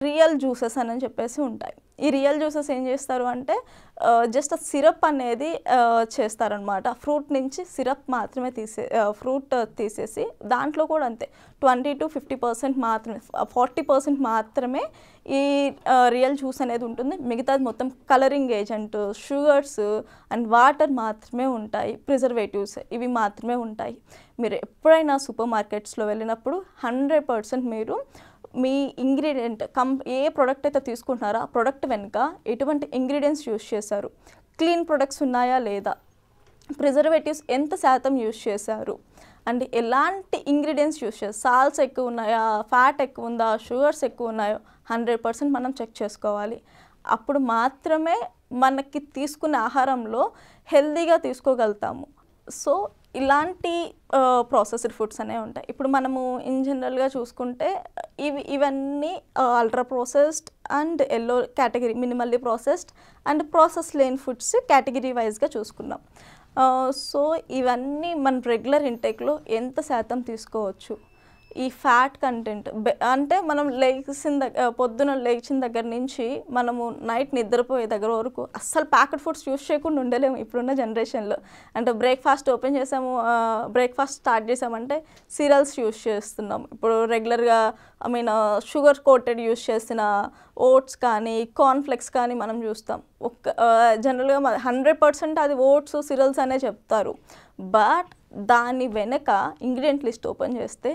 Real juices అని చెప్పేసి ఉంటాయి. ఈ రియల్ జ్యూసెస్ ఏం చేస్తారు అంటే జస్ట్ సిరప్ అనేది చేస్తారనమాట. ఫ్రూట్ నుంచి సిరప్ మాత్రమే ఫ్రూట్ తీసేసి దాంట్లో కూడా అంతే 20-50% మాత్రమే 40% మాత్రమే ఈ రియల్ జ్యూస్ అనేది ఉంటుంది. మిగతాది మొత్తం colouring agent, sugars and water మాత్రమే ఉంటాయి. ప్రిజర్వేటివ్స్ ఇవి మాత్రమే ఉంటాయి. మీరు ఎప్పుడైనా సూపర్ మార్కెట్స్లో వెళ్ళినప్పుడు 100% మీరు మీ ఇంగ్రీడియంట్ ఏ ప్రోడక్ట్ అయితే తీసుకుంటున్నారో ఆ ప్రోడక్ట్ వెనుక ఎటువంటి ఇంగ్రీడియంట్స్ యూస్ చేశారు, క్లీన్ ప్రొడక్ట్స్ ఉన్నాయా లేదా, ప్రిజర్వేటివ్స్ ఎంత శాతం యూస్ చేశారు అండ్ ఎలాంటి ఇంగ్రీడియంట్స్ యూస్ చేస్తారు, సాల్ట్స్ ఎక్కువ ఉన్నాయా, ఫ్యాట్ ఎక్కువ ఉందా, షుగర్స్ ఎక్కువ ఉన్నాయో 100% మనం చెక్ చేసుకోవాలి. అప్పుడు మాత్రమే మనకి తీసుకునే ఆహారంలో హెల్తీగా తీసుకోగలుగుతాము. సో ఇలాంటి ప్రాసెస్డ్ ఫుడ్స్ అనేవి ఉంటాయి. ఇప్పుడు మనము ఇన్ జనరల్గా చూసుకుంటే ఇవన్నీ ultra processed and yellow category, minimally processed and process లేని ఫుడ్స్ కేటగిరీ వైజ్గా చూసుకున్నాం. సో ఇవన్నీ మన రెగ్యులర్ ఇంటేక్లో ఎంత శాతం తీసుకోవచ్చు, ఈ ఫ్యాట్ కంటెంట్ అంటే మనం పొద్దున లేచిన దగ్గర నుంచి మనము నైట్ నిద్రపోయే దగ్గర వరకు అస్సలు ప్యాకెట్ ఫుడ్స్ యూస్ చేయకుండా ఉండలేము ఇప్పుడున్న జనరేషన్లో. అంటే బ్రేక్ఫాస్ట్ ఓపెన్ చేసాము, బ్రేక్ఫాస్ట్ స్టార్ట్ చేసామంటే సీరియల్స్ యూస్ చేస్తున్నాం. ఇప్పుడు రెగ్యులర్గా షుగర్ కోటెడ్ యూస్ చేసిన ఓట్స్ కానీ కార్న్ఫ్లెక్స్ కానీ మనం చూస్తాం. జనరల్గా 100% అది ఓట్స్ సీరియల్స్ అనే చెప్తారు. బట్ దాని వెనక ఇంగ్రీడియంట్ లిస్ట్ ఓపెన్ చేస్తే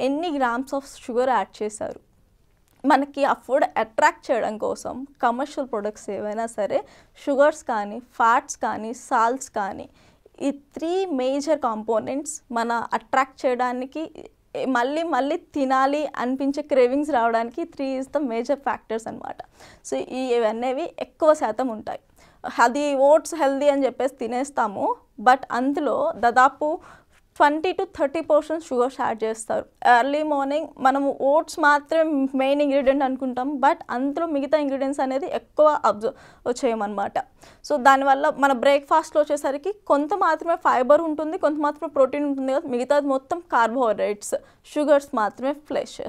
ఎన్ని గ్రామ్స్ ఆఫ్ షుగర్ యాడ్ చేశారు. మనకి ఆ ఫుడ్ అట్రాక్ట్ చేయడం కోసం కమర్షియల్ ప్రొడక్ట్స్ ఏవైనా సరే షుగర్స్ కానీ, ఫ్యాట్స్ కానీ, సాల్ట్స్ కానీ, ఈ 3 మేజర్ కాంపోనెంట్స్ మన అట్రాక్ట్ చేయడానికి, మళ్ళీ మళ్ళీ తినాలి అనిపించే క్రేవింగ్స్ రావడానికి 3 ఈజ్ ద మేజర్ ఫ్యాక్టర్స్ అనమాట. సో ఇవన్నీ ఎక్కువ శాతం ఉంటాయి. అది ఓట్స్ హెల్దీ అని చెప్పేసి తినేస్తాము, బట్ అందులో దాదాపు 20-30% షుగర్స్ యాడ్ చేస్తారు. ఎర్లీ మార్నింగ్ మనము ఓట్స్ మాత్రమే మెయిన్ ఇంగ్రీడియంట్ అనుకుంటాం, బట్ అందులో మిగతా ఇంగ్రీడియంట్స్ అనేది ఎక్కువ అబ్జర్వ్ చేయమన్నమాట. సో దానివల్ల మన బ్రేక్ఫాస్ట్లో వచ్చేసరికి కొంత మాత్రమే ఫైబర్ ఉంటుంది, కొంత మాత్రమే ప్రోటీన్ ఉంటుంది కదా, మిగతాది మొత్తం కార్బోహైడ్రేట్స్, షుగర్స్ మాత్రమే ఫ్లెష్ చేస్తారు.